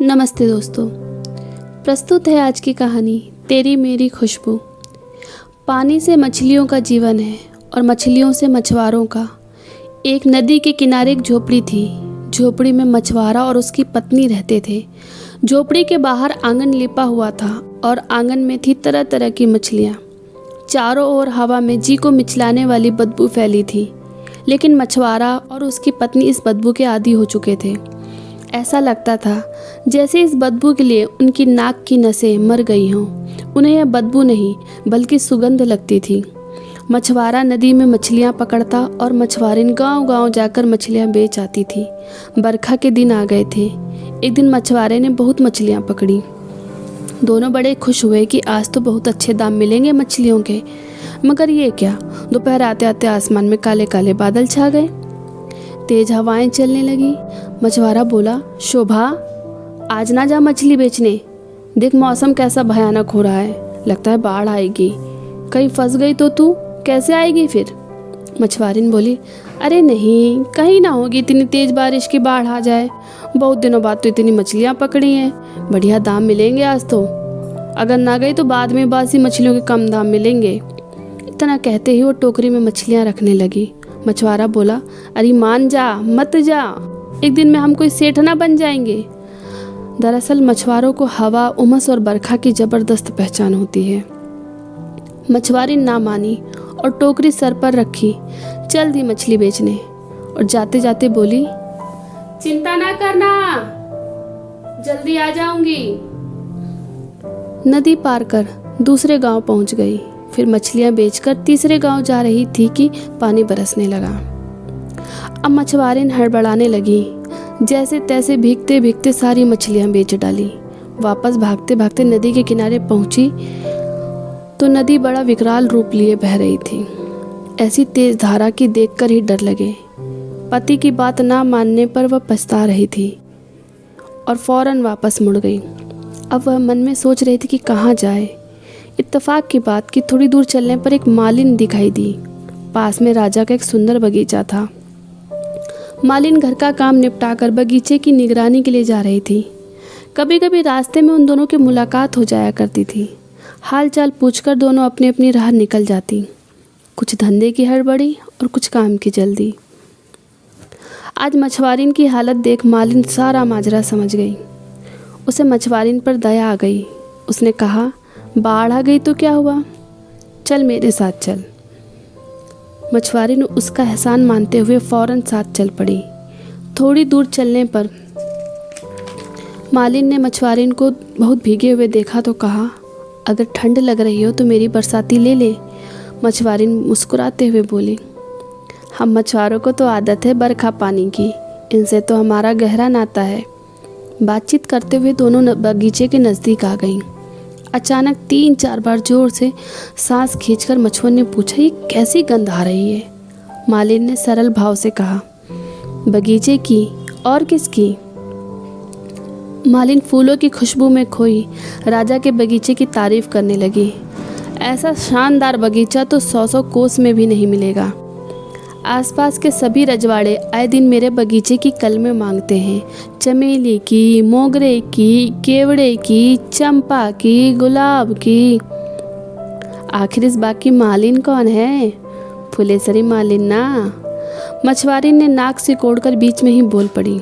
नमस्ते दोस्तों। प्रस्तुत है आज की कहानी तेरी मेरी खुशबू। पानी से मछलियों का जीवन है और मछलियों से मछुआरों का। एक नदी के किनारे एक झोपड़ी थी। झोपड़ी में मछुआरा और उसकी पत्नी रहते थे। झोपड़ी के बाहर आंगन लिपा हुआ था और आंगन में थी तरह तरह की मछलियाँ। चारों ओर हवा में जी को मिचलाने वाली बदबू फैली थी, लेकिन मछुआरा और उसकी पत्नी इस बदबू के आदी हो चुके थे। ऐसा लगता था जैसे इस बदबू के लिए उनकी नाक की नसें मर गई हों। उन्हें यह बदबू नहीं बल्कि सुगंध लगती थी। मछुआरा नदी में मछलियाँ पकड़ता और मछुआरिन गांव-गांव जाकर मछलियाँ बेच आती थी। बरखा के दिन आ गए थे। एक दिन मछुआरे ने बहुत मछलियाँ पकड़ी। दोनों बड़े खुश हुए कि आज तो बहुत अच्छे दाम मिलेंगे मछलियों के। मगर ये क्या, दोपहर आते आते आसमान में काले काले बादल छा गए। तेज हवाएं चलने लगी। मछुआरा बोला, शोभा, आज ना जा मछली बेचने। देख मौसम कैसा भयानक हो रहा है, लगता है बाढ़ आएगी। कहीं फंस गई तो तू कैसे आएगी फिर? मछुआरिन बोली, अरे नहीं, कहीं ना होगी इतनी तेज बारिश की बाढ़ आ जाए। बहुत दिनों बाद तो इतनी मछलियाँ पकड़ी हैं, बढ़िया दाम मिलेंगे आज तो। अगर ना गई तो बाद में बासी मछलियों के कम दाम मिलेंगे। इतना कहते ही वो टोकरी में मछलियाँ रखने लगी। मछुआरा बोला, अरे मान जा, मत जा, एक दिन में हम कोई सेठ ना बन जाएंगे। दरअसल मछुआरों को हवा, उमस और बरखा की जबरदस्त पहचान होती है। मछुआरी ना मानी और टोकरी सर पर रखी, चल दी मछली बेचने और जाते जाते बोली, चिंता ना करना, जल्दी आ जाऊंगी। नदी पार कर दूसरे गांव पहुंच गई। फिर मछलियां बेचकर तीसरे गांव जा रही थी कि पानी बरसने लगा। अब मछुआरिन हड़बड़ाने लगी। जैसे तैसे भीगते भीगते सारी मछलियां बेच डाली। वापस भागते भागते नदी के किनारे पहुंची तो नदी बड़ा विकराल रूप लिए बह रही थी। ऐसी तेज धारा की देखकर ही डर लगे। पति की बात ना मानने पर वह पछता रही थी और फौरन वापस मुड़ गई। अब वह मन में सोच रही थी कि कहाँ जाए। इत्तेफाक की बात कि थोड़ी दूर चलने पर एक मालिन दिखाई दी। पास में राजा का एक सुंदर बगीचा था। मालिन घर का काम निपटाकर बगीचे की निगरानी के लिए जा रही थी। कभी कभी रास्ते में उन दोनों की मुलाकात हो जाया करती थी। हाल चाल पूछकर दोनों अपनी अपनी राह निकल जाती, कुछ धंधे की हड़बड़ी और कुछ काम की जल्दी। आज मछुआरिन की हालत देख मालिन सारा माजरा समझ गई। उसे मछुआरिन पर दया आ गई। उसने कहा, बाढ़ आ गई तो क्या हुआ, चल मेरे साथ चल। मछुआरी ने उसका एहसान मानते हुए फौरन साथ चल पड़ी। थोड़ी दूर चलने पर मालिन ने मछुआरिन को बहुत भीगे हुए देखा तो कहा, अगर ठंड लग रही हो तो मेरी बरसाती ले ले। मछुआरिन मुस्कुराते हुए बोली, हम मछुआरों को तो आदत है बरखा पानी की, इनसे तो हमारा गहरा नाता है। बातचीत करते हुए दोनों बगीचे के नज़दीक आ गईं। अचानक 3-4 बार जोर से सांस खींचकर मछुआरे ने पूछा, ये कैसी गंध आ रही है? मालिन ने सरल भाव से कहा, बगीचे की और किसकी? मालिन फूलों की खुशबू में खोई राजा के बगीचे की तारीफ करने लगी। ऐसा शानदार बगीचा तो 100 कोस में भी नहीं मिलेगा। आसपास के सभी रजवाड़े आए दिन मेरे बगीचे की कलमें मांगते हैं। चमेली की, मोगरे की, केवड़े की, चंपा की, गुलाब की। आखिर इस बाग की मालिन कौन है? फुलेसरी मालिन ना। मछुआरी ने नाक सिकोड़कर बीच में ही बोल पड़ी,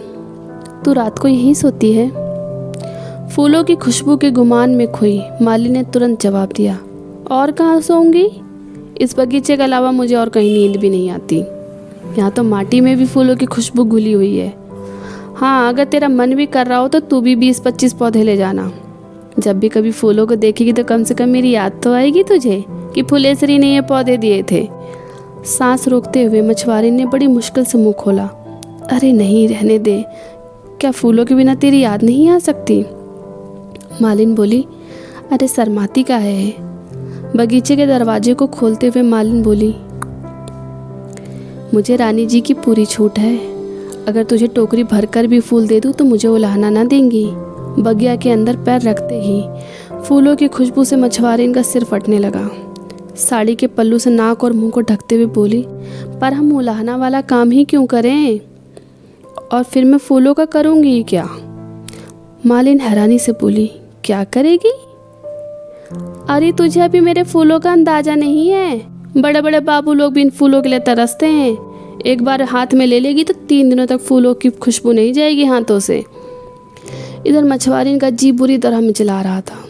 तू रात को यहीं सोती है? फूलों की खुशबू के गुमान में खोई मालिन ने तुरंत जवाब दिया, और कहाँ सोऊंगी? इस बगीचे के अलावा मुझे और कहीं नींद भी नहीं आती। यहाँ तो माटी में भी फूलों की खुशबू घुली हुई है। हाँ, अगर तेरा मन भी कर रहा हो तो तू भी 20-25 पौधे ले जाना। जब भी कभी फूलों को देखेगी तो कम से कम मेरी याद तो आएगी तुझे कि फुलेसरी ने ये पौधे दिए थे। सांस रोकते हुए मछुआरे ने बड़ी मुश्किल से मुँह खोला, अरे नहीं, रहने दे, क्या फूलों के बिना तेरी याद नहीं आ सकती? मालिन बोली, अरे शर्माती का है? बगीचे के दरवाजे को खोलते हुए मालिन बोली, मुझे रानी जी की पूरी छूट है। अगर तुझे टोकरी भरकर भी फूल दे दूँ तो मुझे उलाहना ना देंगी। बगिया के अंदर पैर रखते ही फूलों की खुशबू से मछुआरिन का सिर फटने लगा। साड़ी के पल्लू से नाक और मुंह को ढकते हुए बोली, पर हम उलाहना वाला काम ही क्यों करें, और फिर मैं फूलों का करूँगी क्या? मालिन हैरानी से बोली, क्या करेगी? अरे तुझे अभी मेरे फूलों का अंदाज़ा नहीं है। बड़े बड़े बाबू लोग भी इन फूलों के लिए तरसते हैं। एक बार हाथ में ले लेगी तो 3 दिनों तक फूलों की खुशबू नहीं जाएगी हाथों से। इधर मछुआरिन का जी बुरी तरह मिचला रहा था।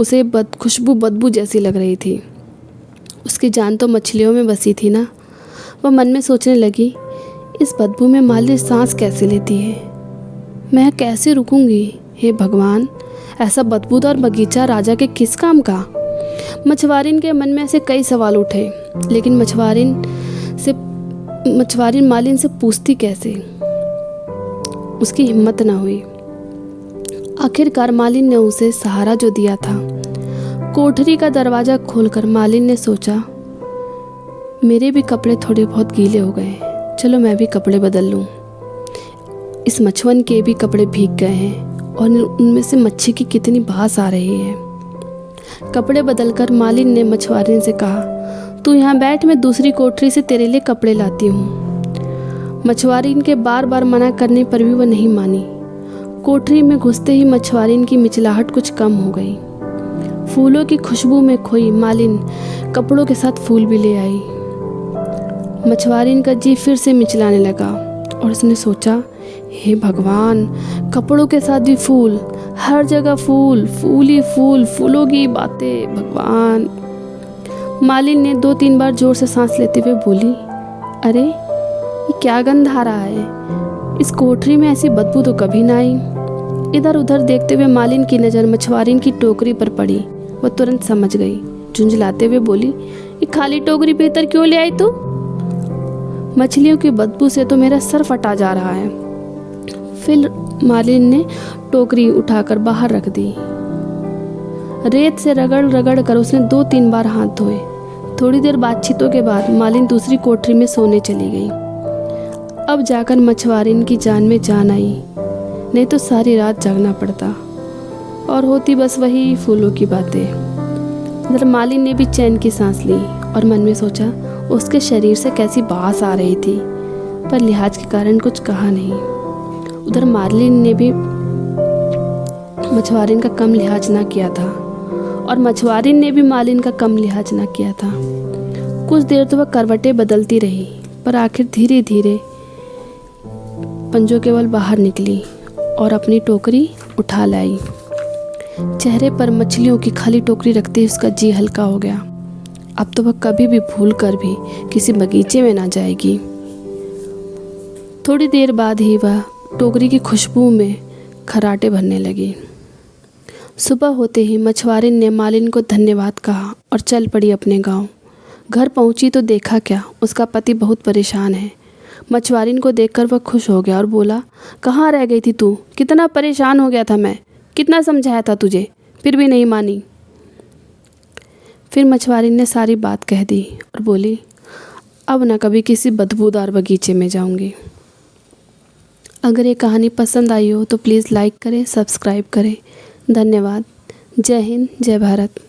उसे खुशबू बदबू जैसी लग रही थी। उसकी जान तो मछलियों में बसी थी ना। वह मन में सोचने लगी, इस बदबू में मालिन सांस कैसे लेती है? मैं कैसे रुकूंगी? हे भगवान, ऐसा बदबूदार बगीचा राजा के किस काम का? मछुआरिन के मन में ऐसे कई सवाल उठे, लेकिन मछुआरिन मालिन से पूछती कैसे? उसकी हिम्मत न हुई। आखिरकार मालिन ने उसे सहारा जो दिया था। कोठरी का दरवाज़ा खोलकर मालिन ने सोचा, मेरे भी कपड़े थोड़े बहुत गीले हो गए, चलो मैं भी कपड़े बदल लूँ। इस मछुअन के भी कपड़े भीग गए हैं और उनमें से मच्छी की कितनी भास आ रही है। कपड़े बदलकर मालिन ने मछुआरिन से कहा, तू यहाँ बैठ, मैं दूसरी कोठरी से तेरे लिए कपड़े लाती हूँ। मछुआरिन के बार बार मना करने पर भी वह नहीं मानी। कोठरी में घुसते ही मछुआरिन की मिचलाहट कुछ कम हो गई। फूलों की खुशबू में खोई मालिन कपड़ों के साथ फूल भी ले आई। मछुआरिन का जी फिर से मिचलाने लगा और उसने सोचा, हे भगवान, कपड़ों के साथ भी फूल, हर जगह फूल, फूल ही फूल, फूलों की बातें, भगवान। मालिन ने 2-3 बार जोर से सांस लेते हुए बोली, अरे ये क्या गंध आ रहा है? इस कोठरी में ऐसी बदबू तो कभी ना आई। इधर उधर देखते हुए मालिन की नज़र मछुआरिन की टोकरी पर पड़ी। वह तुरंत समझ गई। झुंझलाते हुए बोली, ये खाली टोकरी भीतर क्यों ले आई तू? मछलियों की बदबू से तो मेरा सर फटा जा रहा है। फिर मालिन ने टोकरी उठाकर बाहर रख दी। रेत से रगड़ रगड़ कर उसने 2-3 बार हाथ धोए। थोड़ी देर बातचीतों के बाद मालिन दूसरी कोठरी में सोने चली गई। अब जाकर मछुआरिन की जान में जान आई, नहीं तो सारी रात जागना पड़ता और होती बस वही फूलों की बातें। इधर मालिन ने भी चैन की सांस ली और मन में सोचा, उसके शरीर से कैसी बास आ रही थी, पर लिहाज के कारण कुछ कहा नहीं। उधर मालिन ने भी मछुआरिन का कम लिहाज ना किया था और मछुआरिन ने भी मालिन का कम लिहाज ना किया था। कुछ देर तो वह करवटें बदलती रही, पर आखिर धीरे धीरे पंजों के बल बाहर निकली और अपनी टोकरी उठा लाई। चेहरे पर मछलियों की खाली टोकरी रखते ही उसका जी हल्का हो गया। अब तो वह कभी भी भूल कर भी किसी बगीचे में ना जाएगी। थोड़ी देर बाद ही वह टोकरी की खुशबू में खर्राटे भरने लगी। सुबह होते ही मछुआरिन ने मालिन को धन्यवाद कहा और चल पड़ी अपने गांव। घर पहुंची तो देखा क्या, उसका पति बहुत परेशान है। मछुआरिन को देखकर वह खुश हो गया और बोला, कहाँ रह गई थी तू? कितना परेशान हो गया था मैं, कितना समझाया था तुझे, फिर भी नहीं मानी। फिर मछुआरिन ने सारी बात कह दी और बोली, अब ना कभी किसी बदबूदार बगीचे में जाऊंगी। अगर ये कहानी पसंद आई हो तो प्लीज़ लाइक करें, सब्सक्राइब करें। धन्यवाद। जय हिंद, जय भारत।